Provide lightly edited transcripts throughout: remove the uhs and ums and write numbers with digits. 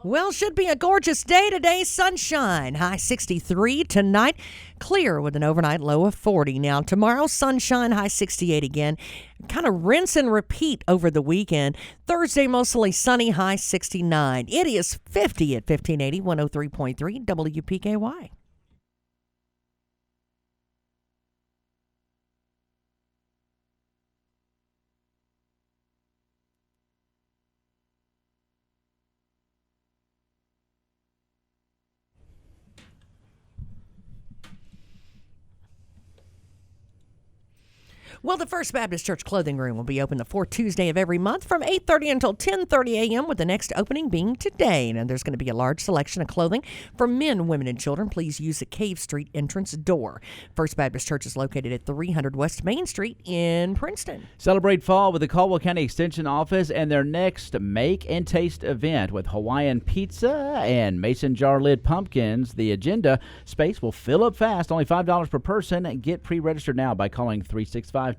Well, should be a gorgeous day today. Sunshine, high 63 tonight. Clear with an overnight low of 40. Now, tomorrow, sunshine, high 68 again. Kind of rinse and repeat over the weekend. Thursday, mostly sunny, high 69. It is 50 at 1580, 103.3 WPKY. Well, the First Baptist Church Clothing Room will be open the fourth Tuesday of every month from 8:30 until 10:30 a.m., with the next opening being today. And there's going to be a large selection of clothing for men, women, and children. Please use the Cave Street entrance door. First Baptist Church is located at 300 West Main Street in Princeton. Celebrate fall with the Caldwell County Extension Office and their next Make and Taste event with Hawaiian pizza and mason jar lid pumpkins. The agenda space will fill up fast, only $5 per person. Get pre-registered now by calling 365-2787.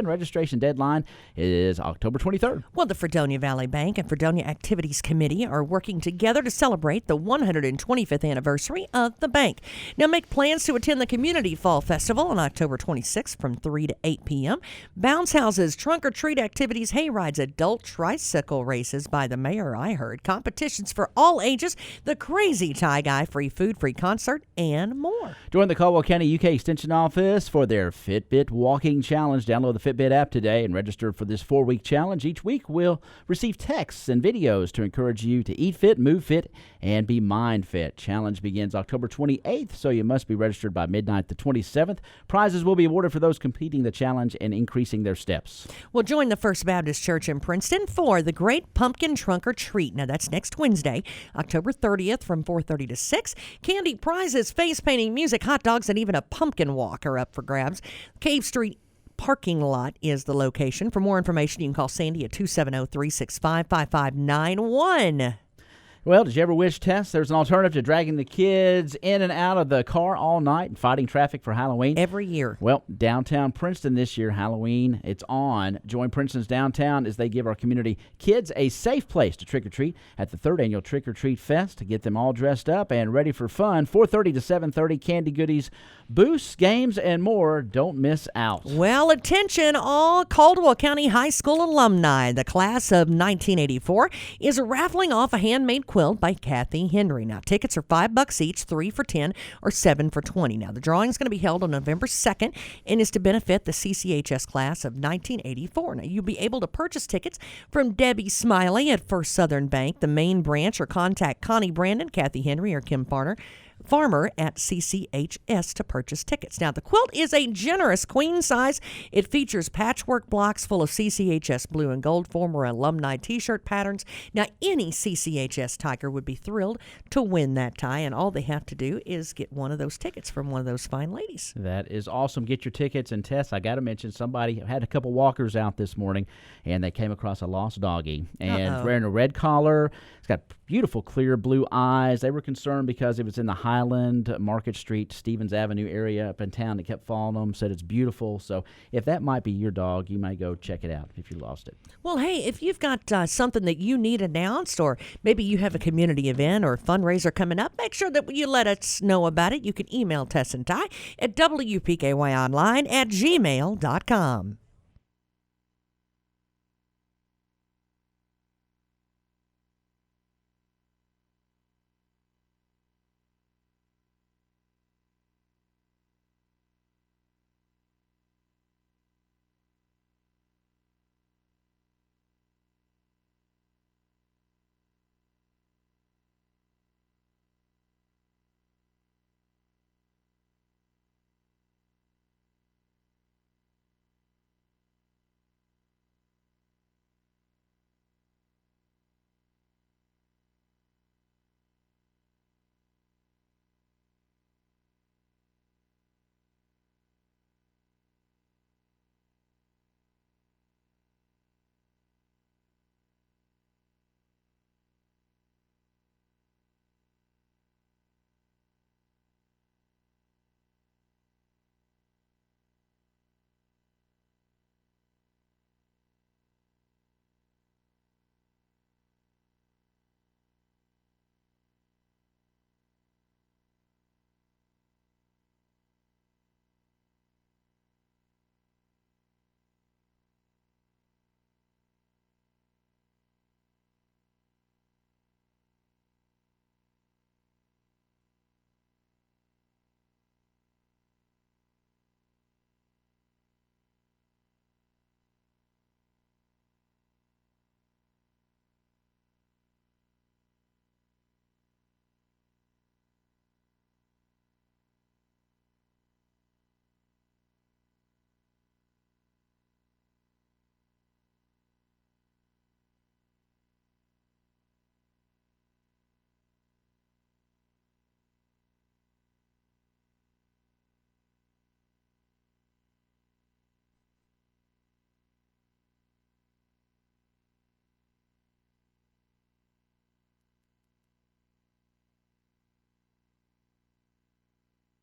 Registration deadline is October 23rd. Well, the Fredonia Valley Bank and Fredonia Activities Committee are working together to celebrate the 125th anniversary of the bank. Now, make plans to attend the Community Fall Festival on October 26th from 3 to 8 p.m. Bounce houses, trunk or treat activities, hay rides, adult tricycle races by the mayor, I heard, competitions for all ages, the Crazy Tie Guy, free food, free concert, and more. Join the Caldwell County UK Extension Office for their Fitbit Walking Challenge. Download the Fitbit app today and register for this 4-week challenge. Each week we'll receive texts and videos to encourage you to eat fit, move fit, and be mind fit. Challenge begins October 28th, so you must be registered by midnight the 27th. Prizes will be awarded for those completing the challenge and increasing their steps. Well, join the First Baptist Church in Princeton for the Great Pumpkin Trunk or Treat. Now, that's next Wednesday, October 30th from 4:30 to 6. Candy prizes, face painting, music, hot dogs, and even a pumpkin walk are up for grabs. Cave Street parking lot is the location. For more information, you can call Sandy at 270-365-5591. Well, did you ever wish, Tess, there's an alternative to dragging the kids in and out of the car all night and fighting traffic for Halloween? Every year. Well, downtown Princeton this year, Halloween, it's on. Join Princeton's downtown as they give our community kids a safe place to trick-or-treat at the 3rd Annual Trick-or-Treat Fest to get them all dressed up and ready for fun. 4:30 to 7:30, candy goodies, booths, games, and more. Don't miss out. Well, attention, all Caldwell County High School alumni. The class of 1984 is raffling off a handmade quilt by Kathy Henry. Now, tickets are $5 each, 3 for $10 or 7 for $20. Now, the drawing is going to be held on November 2nd and is to benefit the CCHS class of 1984. Now, you'll be able to purchase tickets from Debbie Smiley at First Southern Bank, the main branch, or contact Connie Brandon, Kathy Henry, or Kim Farmer at CCHS to purchase tickets. Now, the quilt is a generous queen size. It features patchwork blocks full of CCHS blue and gold former alumni t-shirt patterns. Now, any CCHS Tiger would be thrilled to win that tie, and all they have to do is get one of those tickets from one of those fine ladies. That is awesome. Get your tickets. And Tess, I got to mention, somebody had a couple walkers out this morning, and they came across a lost doggy. And wearing a red collar. It's got beautiful clear blue eyes. They were concerned because it was in the Highland, Market Street, Stevens Avenue area up in town. They kept following them, said it's beautiful. So if that might be your dog, you might go check it out if you lost it. Well, hey, if you've got something that you need announced, or maybe you have a community event or fundraiser coming up, make sure that you let us know about it. You can email Tess and Ty at WPKYonline@gmail.com.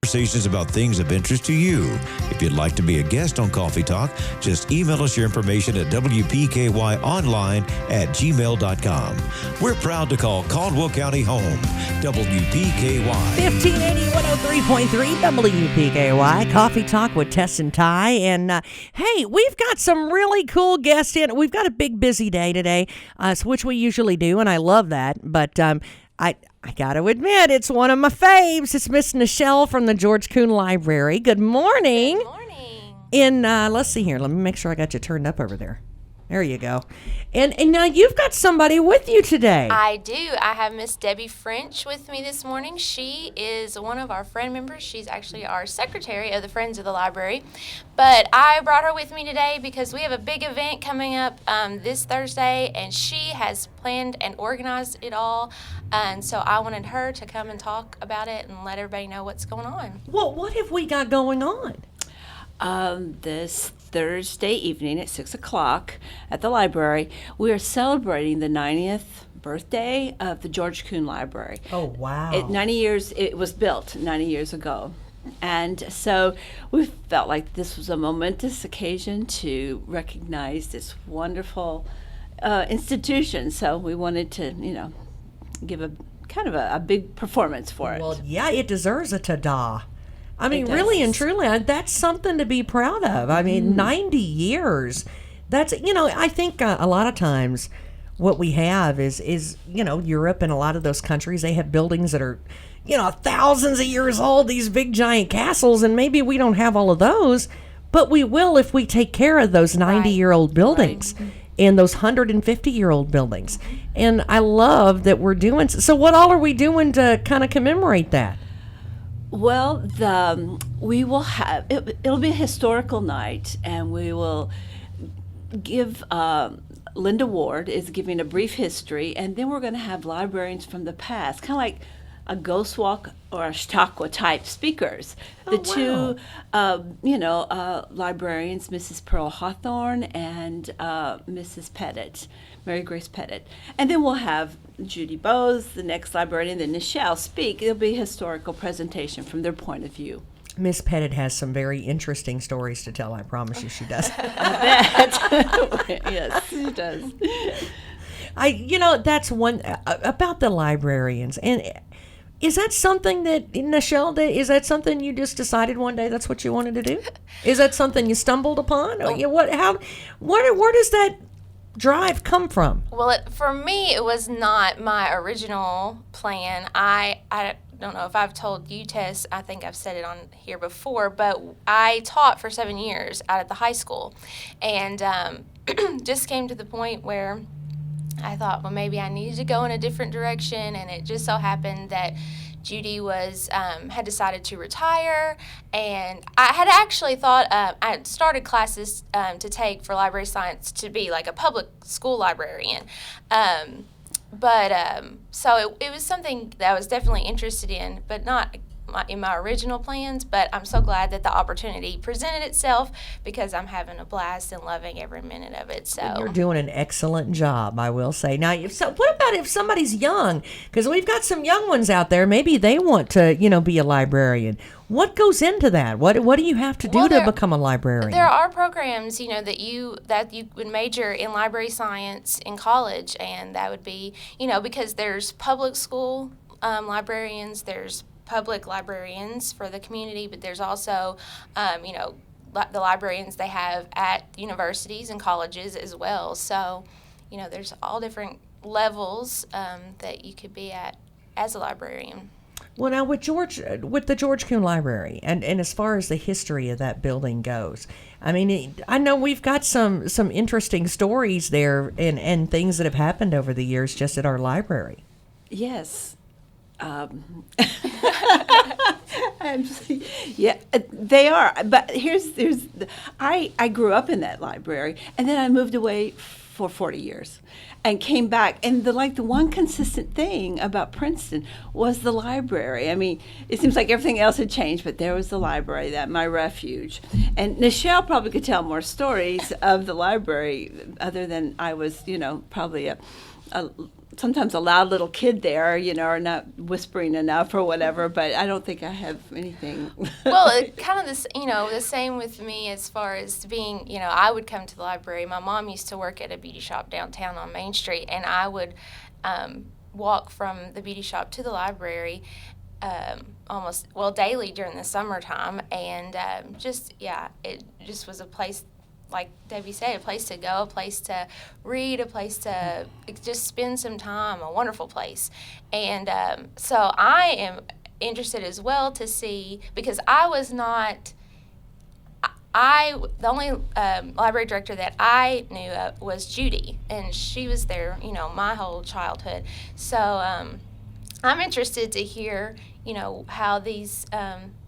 conversations about things of interest to you. If you'd like to be a guest on Coffee Talk, just email us your information at wpkyonline@gmail.com. We're proud to call Caldwell County home. WPKY. 1580 103.3 WPKY. Coffee Talk with Tess and Ty. And hey, we've got some really cool guests in. We've got a big, busy day today, which we usually do, and I love that. But I got to admit, it's one of my faves. It's Miss Nichelle from the George Coon Library. Good morning. Good morning. And let's see here. Let me make sure I got you turned up over there. There you go. And now you've got somebody with you today. I do. I have Miss Debbie French with me this morning. She is one of our friend members. She's actually our secretary of the Friends of the Library. But I brought her with me today because we have a big event coming up this Thursday, and she has planned and organized it all. And so I wanted her to come and talk about it and let everybody know what's going on. Well, what have we got going on? This Thursday evening at 6 o'clock at the library, we are celebrating the 90th birthday of the George Coon Library. Oh, wow. It was built 90 years ago. And so we felt like this was a momentous occasion to recognize this wonderful institution. So we wanted to, give a kind of a big performance for it. Well, yeah, it deserves a ta-da. I mean, It really and does. truly, that's something to be proud of. I mean, 90 years. That's, I think a lot of times what we have is Europe and a lot of those countries, they have buildings that are, thousands of years old, these big giant castles, and maybe we don't have all of those, but we will if we take care of those 90-year-old buildings. And those 150-year-old buildings. And I love that we're doing so. What all are we doing to kind of commemorate that? Well, we will have it'll be a historical night, and we will give Linda Ward is giving a brief history, and then we're going to have librarians from the past, kind of like a ghost walk or a Chautauqua type speakers. The two, librarians, Mrs. Pearl Hawthorne and Mrs. Pettit, Mary Grace Pettit. And then we'll have Judy Bowes, the next librarian, and then Nichelle speak. It'll be a historical presentation from their point of view. Miss Pettit has some very interesting stories to tell. I promise you she does. Yes, she does. That's one about the librarians. And is that something that, Nichelle, is that something you just decided one day that's what you wanted to do? Is that something you stumbled upon? Or, where does that drive come from? Well, for me, it was not my original plan. I don't know if I've told you, Tess, I think I've said it on here before, but I taught for 7 years out at the high school, and just came to the point where I thought, well, maybe I needed to go in a different direction, and it just so happened that Judy was had decided to retire, and I had actually thought I had started classes to take for library science to be like a public school librarian. So it was something that I was definitely interested in, but not in my original plans. But I'm so glad that the opportunity presented itself because I'm having a blast and loving every minute of it. So You're doing an excellent job, I will say. Now, what about if somebody's young? Because we've got some young ones out there. Maybe they want to, be a librarian. What goes into that? What do you have to do to become a librarian? There are programs, that you would major in library science in college, and that would be, because there's public school librarians, there's public librarians for the community, but there's also, the librarians they have at universities and colleges as well. So, there's all different levels that you could be at as a librarian. Well, now with the George Coon Library, and as far as the history of that building goes, I mean, I know we've got some interesting stories there and things that have happened over the years just at our library. Yes. Yeah, they are. But I grew up in that library, and then I moved away for 40 years and came back. And the one consistent thing about Princeton was the library. I mean, it seems like everything else had changed, but there was the library, my refuge. And Nichelle probably could tell more stories of the library other than I was, probably a sometimes a loud little kid there, or not whispering enough or whatever, but I don't think I have anything. Well, it kind of the same with me as far as being, I would come to the library. My mom used to work at a beauty shop downtown on Main Street, and I would walk from the beauty shop to the library daily during the summertime, and it just was a place, like Debbie said, a place to go, a place to read, a place to just spend some time, a wonderful place. And so I am interested as well to see, because I was not, the only library director that I knew of was Judy, and she was there, my whole childhood. So I'm interested to hear, how these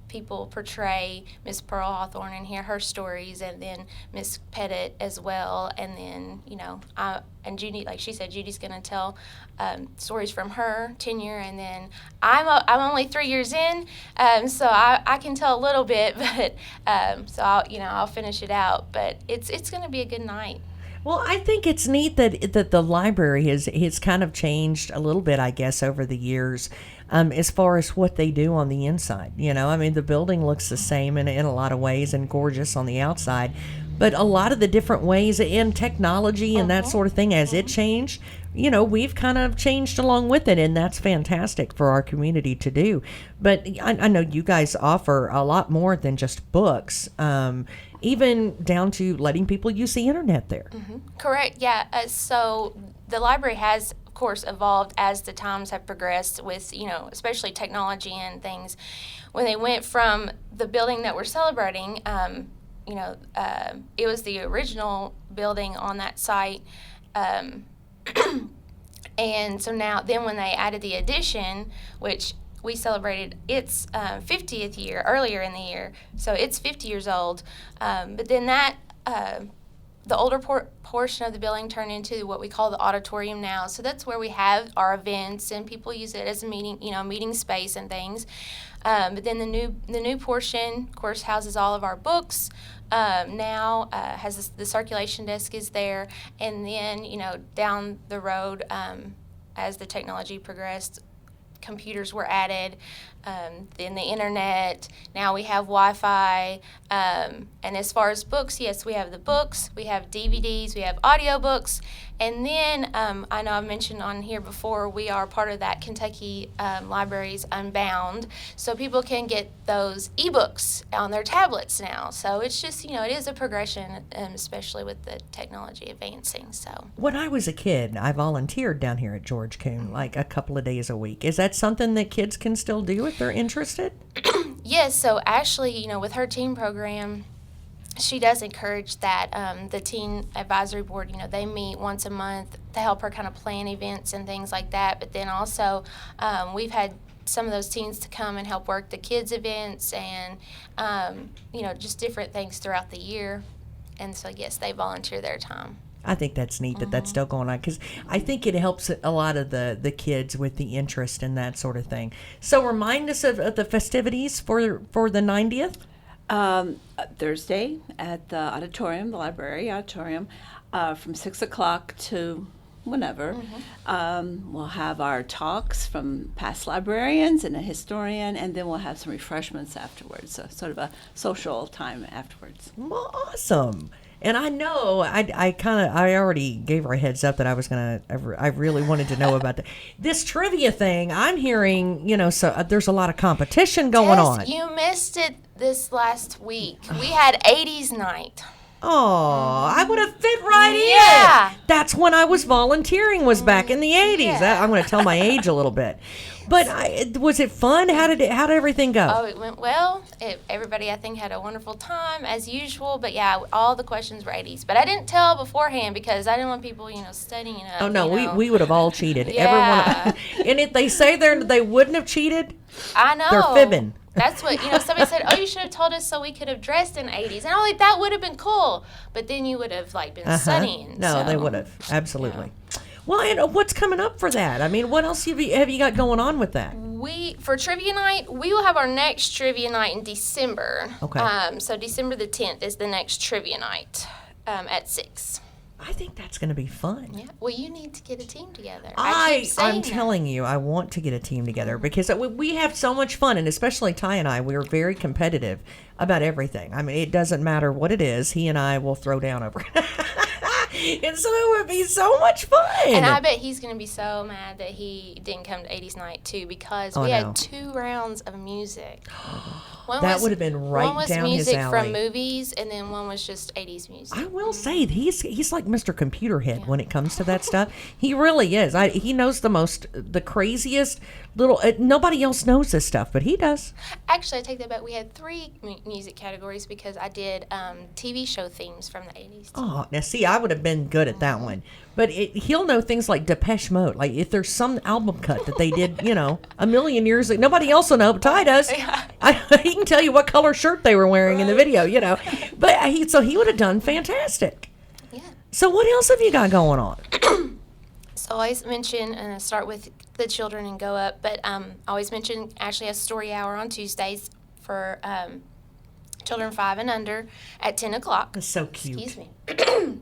people portray Miss Pearl Hawthorne and hear her stories, and then Miss Pettit as well, and then and Judy, like she said, Judy's going to tell stories from her tenure, and then I'm only 3 years in, so I can tell a little bit, but so I'll finish it out, but it's going to be a good night. Well, I think it's neat that the library has kind of changed a little bit, I guess, over the years, as far as what they do on the inside. The building looks the same in a lot of ways and gorgeous on the outside, but a lot of the different ways in technology and that sort of thing, as it changed, we've kind of changed along with it, and that's fantastic for our community to do. But I know you guys offer a lot more than just books, even down to letting people use the internet there. Mm-hmm. Correct, yeah. So the library has, of course, evolved as the times have progressed with, especially technology and things. When they went from the building that we're celebrating, it was the original building on that site. And so then when they added the addition, which we celebrated its 50th year earlier in the year, so it's 50 years old. But then the older portion of the building turned into what we call the auditorium now. So that's where we have our events, and people use it as a meeting space and things. But then the new portion, of course, houses all of our books. Now has the circulation desk is there, and then down the road, as the technology progressed, computers were added, then the internet. Now we have Wi-Fi, and as far as books, yes, we have the books, we have DVDs, we have audiobooks, and then I know I've mentioned on here before, we are part of that Kentucky Libraries Unbound, so people can get those ebooks on their tablets now. So it's just, it is a progression, especially with the technology advancing. So when I was a kid, I volunteered down here at George Coon like a couple of days a week. Is that something that kids can still do if they're interested? Yes, so actually, with her teen program, she does encourage that. The teen advisory board, they meet once a month to help her kind of plan events and things like that. But then also, we've had some of those teens to come and help work the kids' events and, just different things throughout the year. And so, yes, they volunteer their time. I think that's neat that that's still going on, because I think it helps a lot of the kids with the interest and that sort of thing. So remind us of the festivities for the 90th. Thursday at the library auditorium, from 6 o'clock to whenever. We'll have our talks from past librarians and a historian, and then we'll have some refreshments afterwards, so sort of a social time afterwards. Well, awesome. And I know I already gave her a heads up that I really wanted to know about this trivia thing. I'm hearing, so there's a lot of competition going on. You missed it this last week. We had 80s night. Oh, I would have fit right in. That's when I was volunteering, was back in the 80s. Yeah. I'm going to tell my age a little bit. But was it fun? How did everything go? Oh, it went well. Everybody, I think, had a wonderful time as usual. But yeah, all the questions were 80s. But I didn't tell beforehand because I didn't want people, studying up. Oh no, we would have all cheated. Yeah. Everyone. And if they say they wouldn't have cheated, I know. they're fibbing. That's what, somebody said, oh, you should have told us so we could have dressed in 80s. And I'm like, that would have been cool. But then you would have, been studying. No, they would have. Absolutely. Yeah. Well, and what's coming up for that? I mean, what else have you got going on with that? For trivia night, we will have our next trivia night in December. Okay. So December the 10th is the next trivia night at 6. I think that's going to be fun. Yeah. Well, you need to get a team together. I keep saying I'm that. telling you, I want to get a team together because we have so much fun, and especially Ty and I, we're very competitive about everything. I mean, it doesn't matter what it is. He and I will throw down over it. And so it would be so much fun. And I bet he's going to be so mad that he didn't come to 80s night, too, because we had 2 rounds of music. That would have been right down his alley. One was music from movies, and then one was just 80s music. I will say, he's like Mr. Computer Head when it comes to that stuff. He really is. He knows the craziest little, nobody else knows this stuff, but he does. Actually, I take that back. We had 3 music categories because I did TV show themes from the 80s. Too. Oh, now see, I would have been good at that one. But he'll know things like Depeche Mode. Like if there's some album cut that they did, a million years ago, nobody else will know, but Ty does. Yeah. He can tell you what color shirt they were wearing in the video, But he would have done fantastic. Yeah. So what else have you got going on? So I always mention, and I start with the children and go up, but I always mention Ashley has story hour on Tuesdays for children 5 and under at 10 o'clock. That's so cute. Excuse me.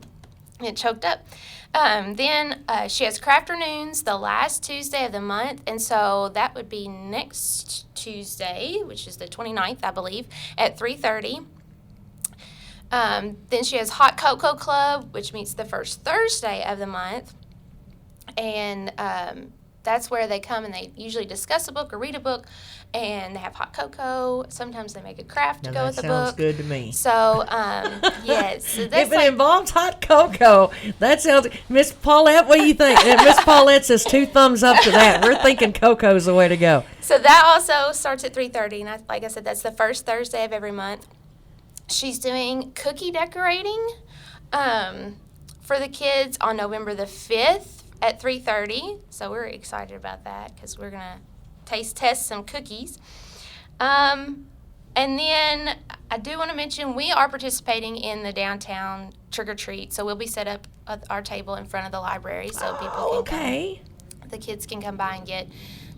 Get choked up. Then she has crafternoons the last Tuesday of the month, and so that would be next Tuesday, which is the 29th, I believe, at 3:30. Then she has Hot Cocoa Club, which meets the first Thursday of the month, and that's where they come and they usually discuss a book or read a book, and they have hot cocoa. Sometimes they make a craft to go with the book. That sounds good to me. So, yes. So if it involves hot cocoa, that sounds... Miss Paulette, what do you think? Miss Paulette says 2 thumbs up to that. We're thinking cocoa's the way to go. So that also starts at 3:30, and like I said, that's the first Thursday of every month. She's doing cookie decorating for the kids on November the 5th. At 3:30, so we're excited about that because we're gonna test some cookies. And then I do want to mention we are participating in the downtown trick or treat, so we'll be set up at our table in front of the library so people can come. The kids can come by and get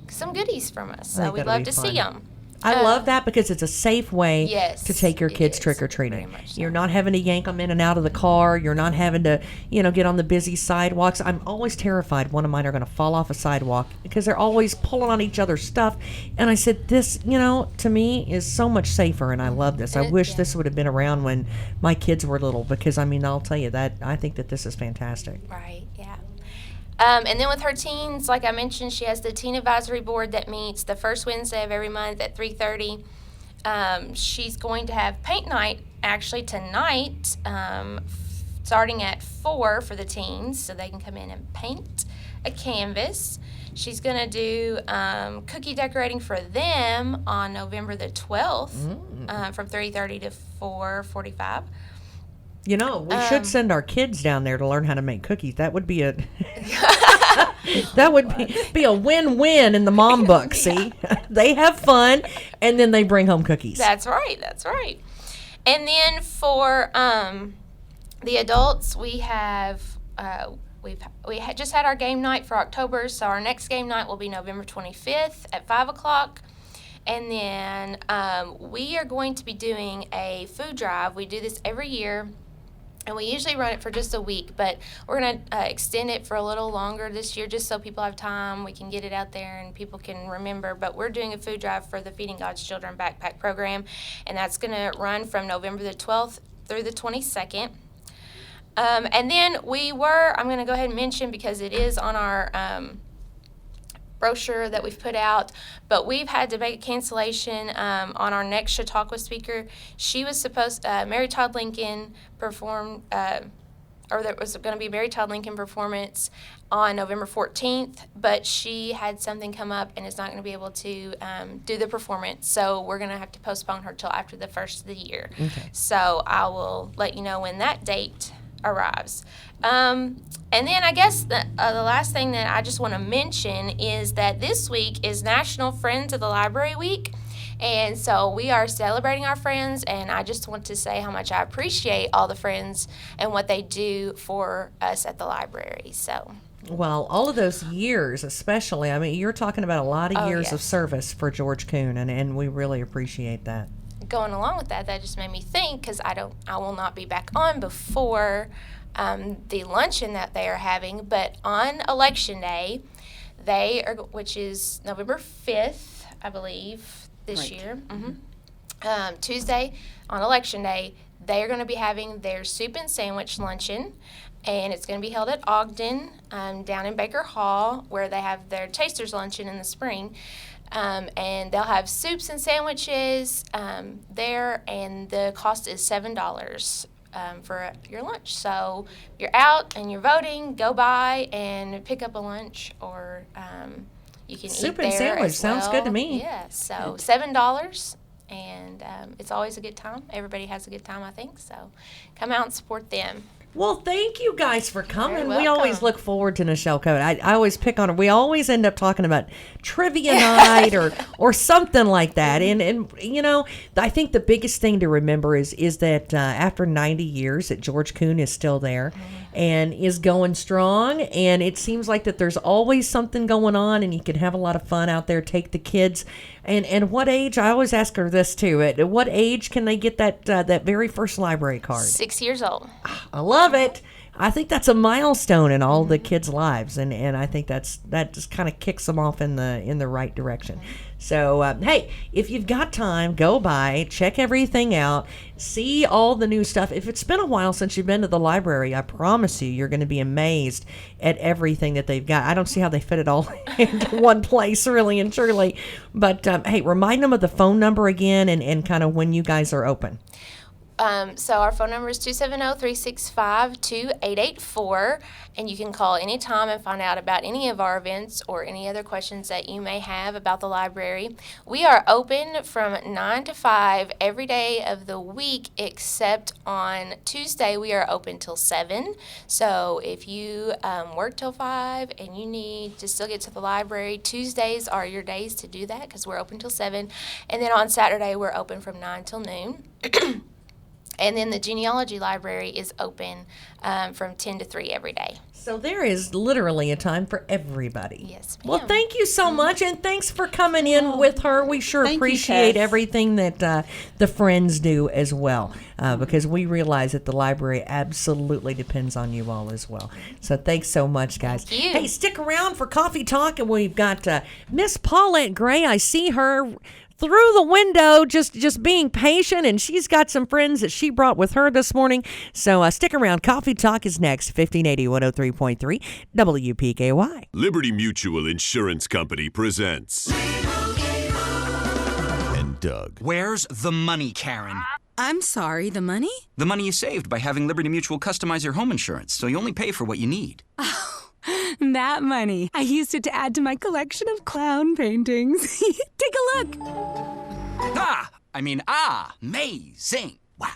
some goodies from us. So we'd love to see them. I love that because it's a safe way to take your kids trick-or-treating. So. You're not having to yank them in and out of the car. You're not having to, get on the busy sidewalks. I'm always terrified one of mine are going to fall off a sidewalk because they're always pulling on each other's stuff. And I said, this, to me is so much safer, and I love this. I wish this would have been around when my kids were little because, I'll tell you that I think that this is fantastic. Right, yeah. And then with her teens, like I mentioned, she has the Teen Advisory Board that meets the first Wednesday of every month at 3:30. She's going to have paint night actually tonight, starting at 4 for the teens, so they can come in and paint a canvas. She's going to do cookie decorating for them on November the 12th from 3:30 to 4:45. We should send our kids down there to learn how to make cookies. That would be be a win-win in the mom book. See, they have fun, and then they bring home cookies. That's right. And then for the adults, we have just had our game night for October. So our next game night will be November 25th at 5:00. And then we are going to be doing a food drive. We do this every year. And we usually run it for just a week, but we're going to extend it for a little longer this year just so people have time. We can get it out there and people can remember. But we're doing a food drive for the Feeding God's Children Backpack Program, and that's going to run from November the 12th through the 22nd. And then I'm going to go ahead and mention because it is on our brochure that we've put out, but we've had to make a cancellation on our next Chautauqua speaker. She was supposed Mary Todd Lincoln performed, or there was going to be a Mary Todd Lincoln performance on November 14th, but she had something come up and is not going to be able to do the performance, so we're going to have to postpone her till after the first of the year. Okay. So I will let you know when that date arrives. And then I guess the last thing that I just want to mention is that this week is National Friends of the Library Week. And so we are celebrating our friends, and I just want to say how much I appreciate all the friends and what they do for us at the library. So. Well, all of those years, especially, you're talking about a lot of years of service for George Coon, and we really appreciate that. Going along with that, that just made me think, because I will not be back on before the luncheon that they are having. But on Election Day, which is November 5th, I believe, this year. Tuesday on Election Day, they are going to be having their soup and sandwich luncheon, and it's going to be held at Ogden, down in Baker Hall, where they have their Tasters Luncheon in the spring. And they'll have soups and sandwiches there, and the cost is $7 for your lunch. So if you're out and you're voting, go by and pick up a lunch, or you can Soup eat and there sandwich as sounds good to well. me. Yeah, so $7, and it's always a good time. Everybody has a good time, I think. So come out and support them. Well, thank you guys for coming. You're We always welcome. look forward to Nichelle coming. I always pick on her. We always end up talking about trivia night or something like that. And you know, I think the biggest thing to remember is that after 90 years, that George Coon is still there and is going strong. And it seems like that there's always something going on, and you can have a lot of fun out there. Take the kids. And what age? I always ask her this too. At what age can they get that very first library card? 6 years old. I love it. I think that's a milestone in all the kids' lives, and I think that just kind of kicks them off in the right direction. So hey, if you've got time, go by, check everything out, see all the new stuff. If it's been a while since you've been to the library, I promise you're going to be amazed at everything that they've got. I don't see how they fit it all into one place, really and truly. But hey, remind them of the phone number again, and kind of when you guys are open. So our phone number is 270-365-2884, and you can call anytime and find out about any of our events or any other questions that you may have about the library. We are open from 9 to 5 every day of the week, except on Tuesday we are open till 7. So if you work till 5 and you need to still get to the library, Tuesdays are your days to do that, because we're open till 7. And then on Saturday we're open from 9 till noon. And then the genealogy library is open from 10 to 3 every day. So there is literally a time for everybody. Yes, Well, ma'am. thank you so much, and thanks for coming in with her. We sure Thank you, appreciate Tess. everything that the friends do as well, because we realize that the library absolutely depends on you all as well. So thanks so much, guys. Thank you. Hey, stick around for Coffee Talk, and we've got Miss Paulette Grey. I see her through the window, just being patient, and she's got some friends that she brought with her this morning. So stick around. Coffee Talk is next. 1580 103.3 WPKY. Liberty Mutual Insurance Company presents. And Doug. Where's the money, Karen? I'm sorry, the money? The money you saved by having Liberty Mutual customize your home insurance, so you only pay for what you need. That money. I used it to add to my collection of clown paintings. Take a look. Amazing. Wow.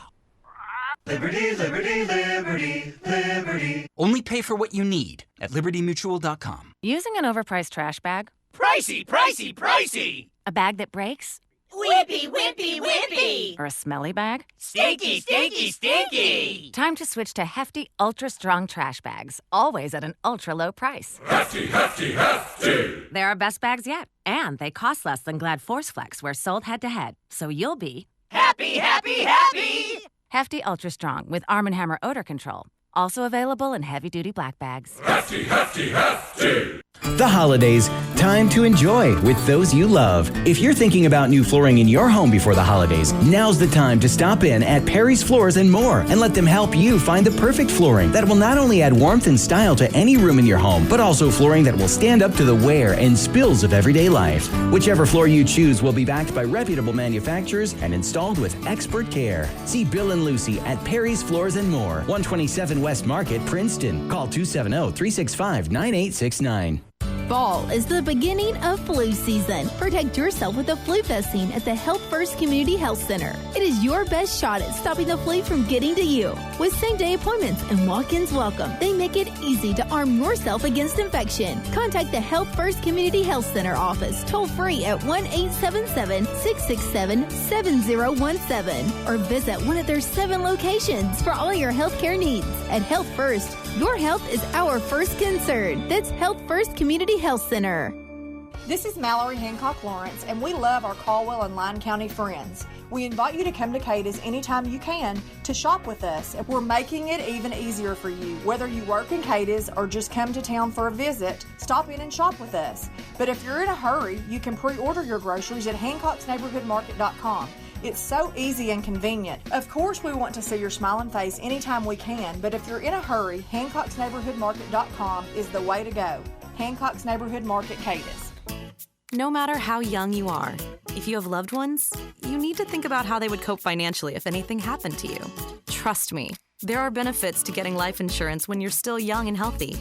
Liberty, liberty, liberty, liberty. Only pay for what you need at libertymutual.com. Using an overpriced trash bag? Pricey, pricey, pricey! A bag that breaks? Whippy, whippy, whippy! Or a smelly bag? Stinky, stinky, stinky! Time to switch to hefty, ultra-strong trash bags, always at an ultra-low price. Hefty, hefty, hefty! They're our best bags yet, and they cost less than Glad Force Flex, where sold head-to-head. So you'll be... Happy, happy, happy! Hefty Ultra Strong with Arm & Hammer odor control. Also available in heavy-duty black bags. Hefty, hefty, hefty! The holidays, time to enjoy with those you love. If you're thinking about new flooring in your home before the holidays, now's the time to stop in at Perry's Floors and More and let them help you find the perfect flooring that will not only add warmth and style to any room in your home, but also flooring that will stand up to the wear and spills of everyday life. Whichever floor you choose will be backed by reputable manufacturers and installed with expert care. See Bill and Lucy at Perry's Floors and More, 127 West Market, Princeton. Call 270-365-9869. Fall is the beginning of flu season. Protect yourself with the flu vaccine at the Health First Community Health Center. It is your best shot at stopping the flu from getting to you. With same-day appointments and walk-ins welcome, they make it easy to arm yourself against infection. Contact the Health First Community Health Center office toll-free at 1-877-667-7017 or visit one of their 7 locations for all your healthcare needs. At Health First, your health is our first concern. That's Health First Community Health Center. This is Mallory Hancock Lawrence, and we love our Caldwell and Lyon County friends. We invite you to come to Cadiz anytime you can to shop with us. We're making it even easier for you. Whether you work in Cadiz or just come to town for a visit, stop in and shop with us. But if you're in a hurry, you can pre-order your groceries at HancocksNeighborhoodMarket.com. It's so easy and convenient. Of course, we want to see your smiling face anytime we can, but if you're in a hurry, HancocksNeighborhoodMarket.com is the way to go. Hancock's Neighborhood Market, Cadiz. No matter how young you are, if you have loved ones, you need to think about how they would cope financially if anything happened to you. Trust me, there are benefits to getting life insurance when you're still young and healthy.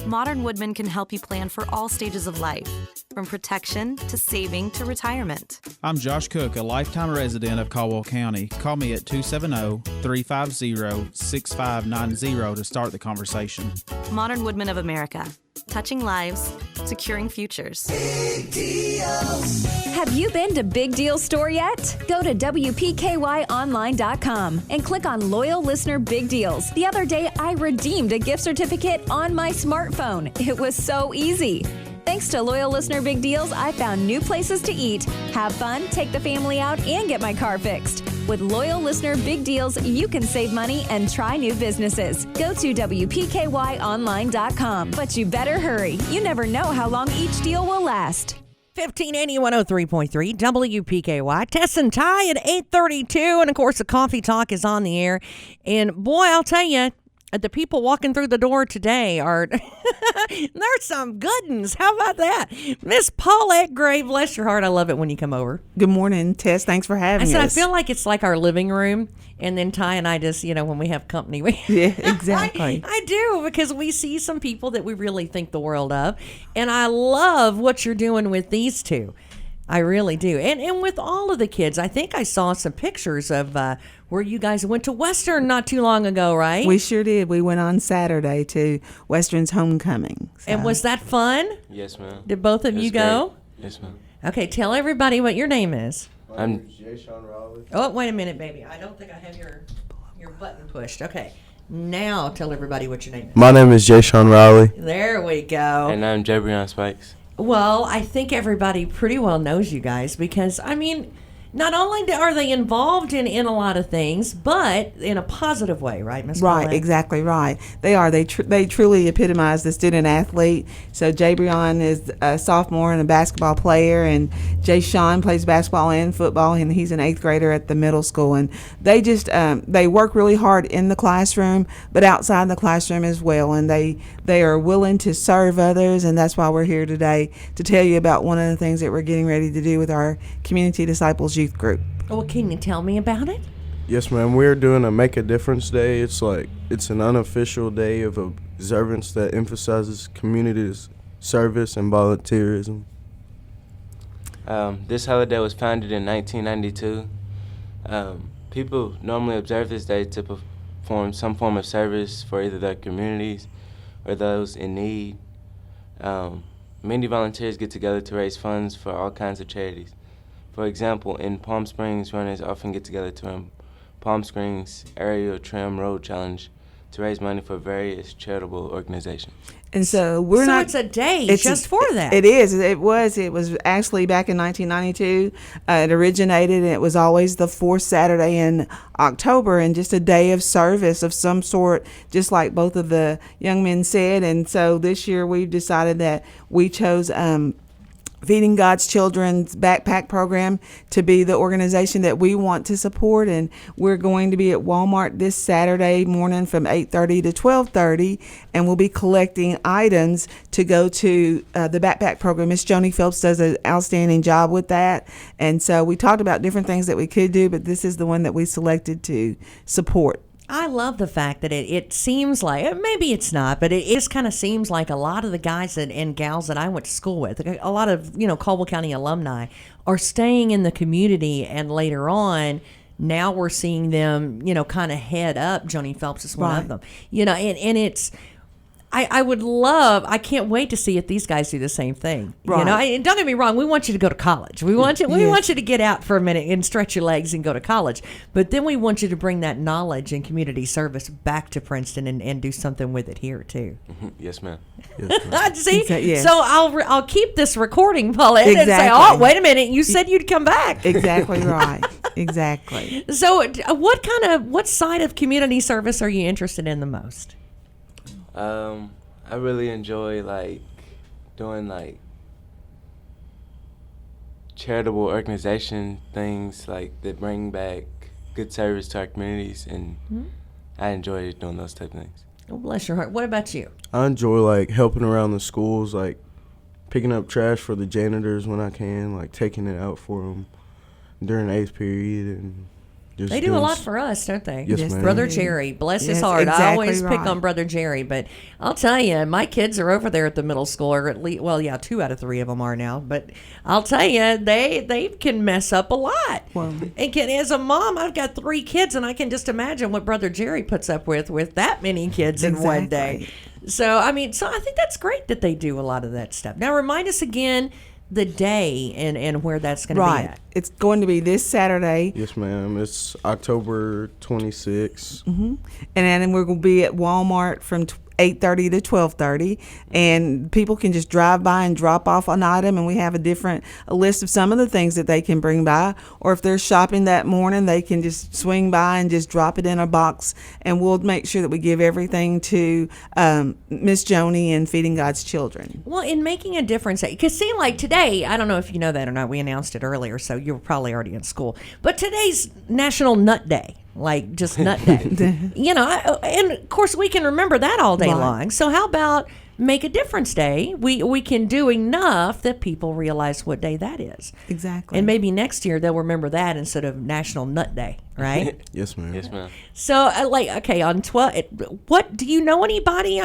Modern Woodman can help you plan for all stages of life, from protection to saving to retirement. I'm Josh Cook, a lifetime resident of Caldwell County. Call me at 270-350-6590 to start the conversation. Modern Woodman of America, touching lives, securing futures. Have you been to Big Deal Store yet? Go to WPKYOnline.com and click on Loyal Listener Big Deals. The other day, I redeemed a gift certificate on my smartphone. It was so easy. Thanks to Loyal Listener Big Deals, I found new places to eat, have fun, take the family out, and get my car fixed. With Loyal Listener Big Deals, you can save money and try new businesses. Go to WPKYOnline.com. But you better hurry. You never know how long each deal will last. 1580 103.3 WPKY. Tess and Ty at 8:32. And of course, the Coffee Talk is on the air. And boy, I'll tell you, the people walking through the door today are, there's some good ones. How about that? Miss Paulette Grey, bless your heart. I love it when you come over. Good morning, Tess. Thanks for having us. I feel like it's like our living room. And then Ty and I just, when we have company. Yeah, exactly. I do, because we see some people that we really think the world of. And I love what you're doing with these two. I really do. And with all of the kids, I think I saw some pictures of where you guys went to Western not too long ago, right? We sure did. We went on Saturday to Western's homecoming. So. And was that fun? Yes, ma'am. Did both of you go? Great. Yes, ma'am. Okay, tell everybody what your name is. I'm Oh, wait a minute, baby. I don't think I have your button pushed. Okay. Now tell everybody what your name is. My name is Jay Sean Rowley. There we go. And I'm Jabrion Spikes. Well, I think everybody pretty well knows you guys because, not only are they involved in a lot of things, but in a positive way, right, Ms. Right, Paulette? Exactly right. They are. They truly epitomize the student athlete. So Jabrion is a sophomore and a basketball player, and Jay Sean plays basketball and football, and he's an 8th grader at the middle school. And they just they work really hard in the classroom, but outside the classroom as well. And they are willing to serve others, and that's why we're here today to tell you about one of the things that we're getting ready to do with our Community Disciples Youth Group. Well, can you tell me about it? Yes, ma'am. We're doing a Make a Difference Day. It's an unofficial day of observance that emphasizes community service and volunteerism. This holiday was founded in 1992. People normally observe this day to perform some form of service for either their communities or those in need. Many volunteers get together to raise funds for all kinds of charities. For example, in Palm Springs, runners often get together to run Palm Springs Aerial Tram Road Challenge to raise money for various charitable organizations. And so we're not. So it's a day just for that. It is. It was actually back in 1992. It originated, and it was always the fourth Saturday in October, and just a day of service of some sort, just like both of the young men said. And so this year we've decided that we chose Feeding God's Children's backpack program to be the organization that we want to support, and we're going to be at Walmart this Saturday morning from 8:30 to 12:30, and we'll be collecting items to go to the backpack program. Miss Joni Phelps does an outstanding job with that, and so we talked about different things that we could do, but this is the one that we selected to support. I love the fact that it seems like, maybe it's not, but it just kind of seems like a lot of the guys and gals that I went to school with, a lot of, Caldwell County alumni are staying in the community, and later on, now we're seeing them, kind of head up. Joni Phelps is one of them, and it's, I would love, I can't wait to see if these guys do the same thing. Right. You know, and don't get me wrong, we want you to go to college. We want you to get out for a minute and stretch your legs and go to college. But then we want you to bring that knowledge and community service back to Princeton and do something with it here too. Yes, ma'am. See? Yes. So I'll keep this recording, Paulette, and say, oh, wait a minute, you said you'd come back. Exactly right. Exactly. So what side of community service are you interested in the most? I really enjoy doing charitable organization things that bring back good service to our communities, and I enjoy doing those type of things. Oh, bless your heart. What about you? I enjoy helping around the schools, picking up trash for the janitors when I can, taking it out for them during the 8th period, and they do a lot for us, don't they? Yes, ma'am. Brother Jerry, bless his Yes, heart. exactly I always pick right. on Brother Jerry, but I'll tell you, my kids are over there at the middle school, or at least, 2 out of 3 of them are now. But I'll tell you, they can mess up a lot. Well, and as a mom, I've got 3 kids, and I can just imagine what Brother Jerry puts up with that many kids in one day. So I think that's great that they do a lot of that stuff. Now, remind us again the day and where that's going to be at. It's going to be this Saturday. Yes, ma'am. It's October 26th. And then we're going to be at Walmart from 8:30 to 12:30, and people can just drive by and drop off an item, and we have a list of some of the things that they can bring by, or if they're shopping that morning, they can just swing by and just drop it in a box, and we'll make sure that we give everything to Miss Joni and Feeding God's Children. Well, in making a difference, because see, today, I don't know if you know that or not, we announced it earlier, so you were probably already in school, but today's National Nut Day. Just nut day. And of course we can remember that all day long. So how about Make a Difference Day? We can do enough that people realize what day that is. Exactly. And maybe next year they'll remember that instead of National Nut Day, right? Yes, ma'am. Yes, ma'am. So, on 12, what do you know anybody?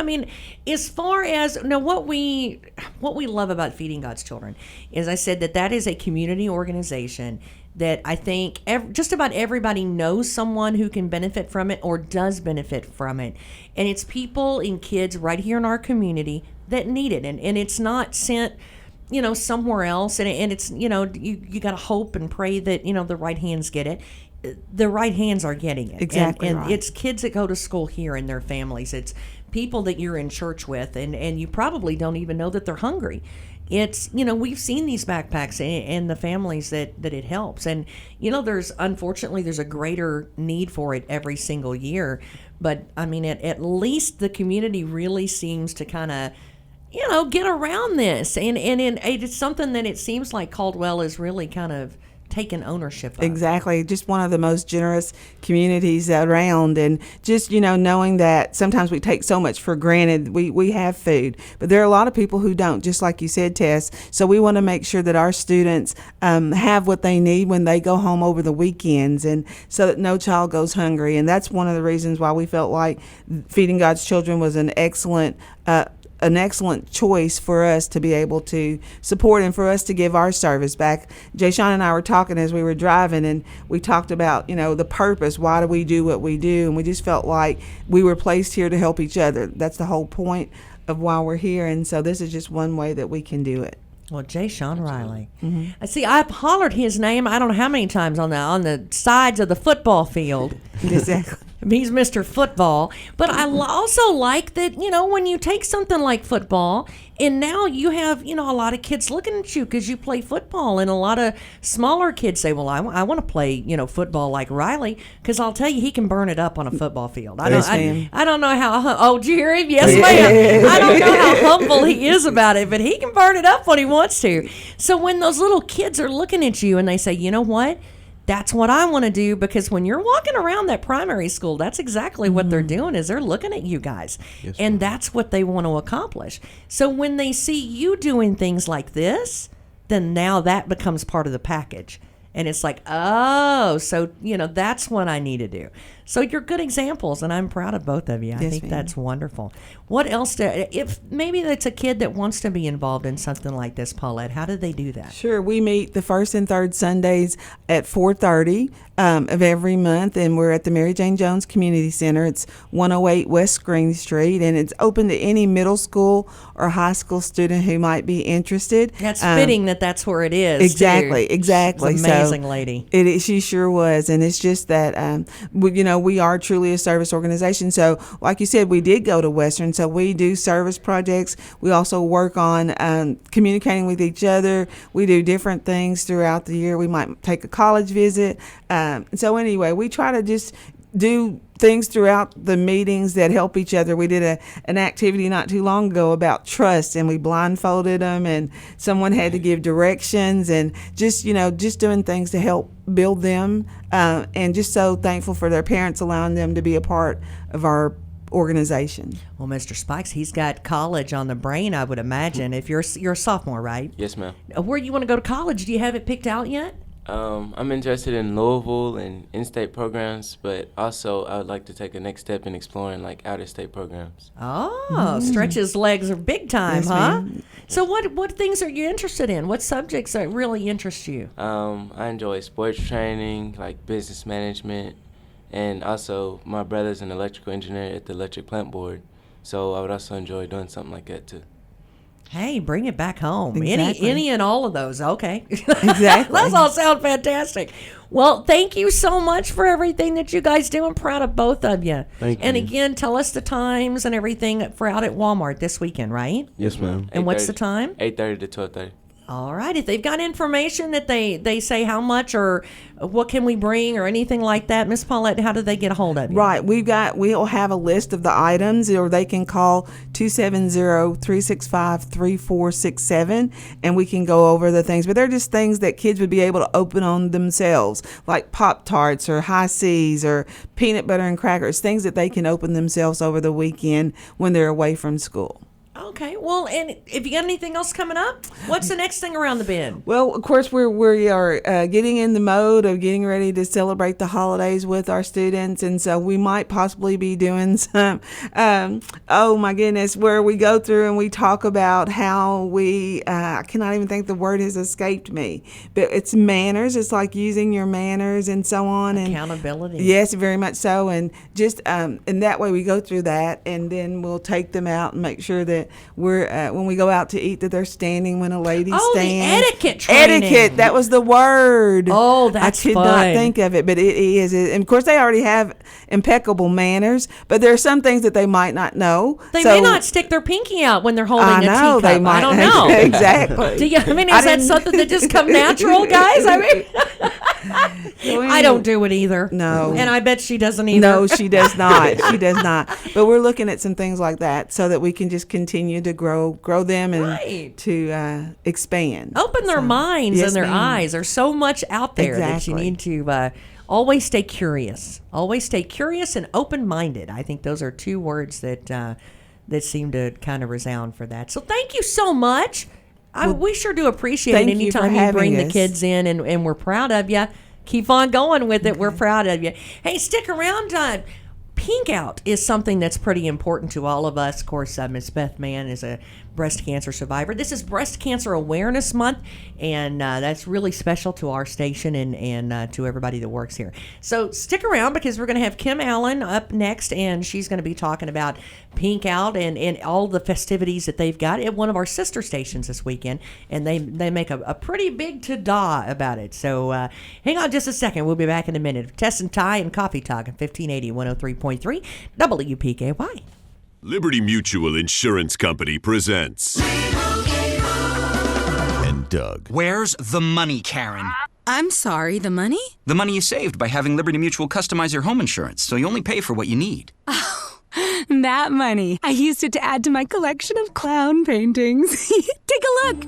As far as what we love about Feeding God's Children is, I said that is a community organization that I think just about everybody knows someone who can benefit from it or does benefit from it. And it's people and kids right here in our community that need it. And it's not sent, somewhere else. And it's, you got to hope and pray that, the right hands get it. The right hands are getting it. Exactly. And right. it's kids that go to school here and their families. It's people that you're in church with, and you probably don't even know that they're hungry. It's, we've seen these backpacks and the families that it helps. And, unfortunately, there's a greater need for it every single year. But, at least the community really seems to kind of, get around this. And it's something that it seems like Caldwell is really kind of taken ownership of. Exactly. Just one of the most generous communities around. And just, knowing that sometimes we take so much for granted. We have food, but there are a lot of people who don't, just like you said, Tess. So we want to make sure that our students have what they need when they go home over the weekends, and so that no child goes hungry. And that's one of the reasons why we felt like Feeding God's Children was an excellent choice for us to be able to support and for us to give our service back. Jay Sean and I were talking as we were driving, and we talked about, the purpose. Why do we do what we do? And we just felt like we were placed here to help each other. That's the whole point of why we're here. And so this is just one way that we can do it. Well, Jay Sean Riley. Mm-hmm. See, I've hollered his name I don't know how many times on the sides of the football field. Exactly. He's Mr. Football. But I also like that, when you take something like football, and now you have, a lot of kids looking at you because you play football, and a lot of smaller kids say, well, I want to play, football like Riley, because I'll tell you, he can burn it up on a football field. I don't know how, Jerry, yes, ma'am. I don't know how humble he is about it, but he can burn it up when he wants to. So when those little kids are looking at you and they say, you know what? That's what I want to do, because when you're walking around that primary school, that's exactly what they're doing, is they're looking at you guys. Yes, and that's what they want to accomplish. So when they see you doing things like this, then now that becomes part of the package. And it's like, oh, so, that's what I need to do. So you're good examples, and I'm proud of both of you. I Yes, think ma'am. that's wonderful. What else? If maybe that's a kid that wants to be involved in something like this, Paulette, how do they do that? Sure. We meet the first and third Sundays at 4:30 of every month, and we're at the Mary Jane Jones Community Center. It's 108 West Green Street, and it's open to any middle school or high school student who might be interested. That's fitting that's where it is. Exactly, too. exactly. She's an amazing lady. It is, she sure was, and it's just that we are truly a service organization. So, like you said, we did go to Western, so we do service projects. We also work on communicating with each other. We do different things throughout the year. We might take a college visit. So anyway, we try to just do things throughout the meetings that help each other. We did an activity not too long ago about trust, and we blindfolded them, and someone had to give directions, and just doing things to help build them, and just so thankful for their parents allowing them to be a part of our organization. Well, Mr. Spikes, he's got college on the brain, I would imagine. If you're a sophomore, right? Yes, ma'am. Where you want to go to college? Do you have it picked out yet? I'm interested in Louisville and in-state programs, but also I would like to take a next step in exploring like out-of-state programs. Oh, stretch his legs are big time, Yes, huh? ma'am. So what things are you interested in? What subjects that really interest you? I enjoy sports training, like business management, and also my brother's an electrical engineer at the electric plant board, so I would also enjoy doing something like that too. Hey, bring it back home. Exactly. Any and all of those. Okay. Exactly. Those all sound fantastic. Well, thank you so much for everything that you guys do. I'm proud of both of you. Thank and you. again, tell us the times and everything for out at Walmart this weekend, right? Yes, ma'am. And what's the time? 8:30 to 12:30. All right. If they've got information that they say how much or what can we bring or anything like that, Miss Paulette, how do they get a hold of you? Right. We'll have a list of the items, or they can call 270-365-3467, and we can go over the things. But they're just things that kids would be able to open on themselves, like Pop-Tarts or High Seas or peanut butter and crackers, things that they can open themselves over the weekend when they're away from school. Okay. Well, and if you got anything else coming up, what's the next thing around the bend? Well, of course, we are getting in the mode of getting ready to celebrate the holidays with our students, and so we might possibly be doing some, oh my goodness, where we go through and we talk about how we, I cannot even think the word has escaped me, but it's manners. It's like using your manners and so on. Accountability. And yes, very much so. And just, and that way we go through that, and then we'll take them out and make sure that we're when we go out to eat that they're standing when a lady stands. The etiquette training. Etiquette, that was the word. Oh, that's I could fun. not think of it, but it is. And of course, they already have impeccable manners, but there are some things that they might not know. They may not stick their pinky out when they're holding a teacup. They might. I don't know. Exactly. Do you, is that something that just come natural, guys? I mean, I don't do it either. No. And I bet she doesn't either. No, she does not. She does not. But we're looking at some things like that so that we can just continue to grow them and to expand. Open their minds yes, and their ma'am. eyes. There's so much out there that you Exactly. need to always stay curious. Always stay curious and open-minded. I think those are two words that seem to kind of resound for that. So thank you so much. We sure do appreciate it thank you for anytime you bring having the us. kids in, and we're proud of you. Keep on going with it. We're proud of you. Hey, stick around. Pink Out is something that's pretty important to all of us. Of course, Miss Beth Mann is a breast cancer survivor. This is Breast Cancer Awareness Month, and that's really special to our station and to everybody that works here. So stick around, because we're going to have Kim Allen up next, and she's going to be talking about Pink Out and all the festivities that they've got at one of our sister stations this weekend, and they make a pretty big ta-da about it. So hang on just a second. We'll be back in a minute. Tess and Ty and Coffee Talk at 1580 103.3 WPKY. Liberty Mutual Insurance Company presents. And Doug. Where's the money, Karen? I'm sorry, the money? The money you saved by having Liberty Mutual customize your home insurance, so you only pay for what you need. That money. I used it to add to my collection of clown paintings. Take a look.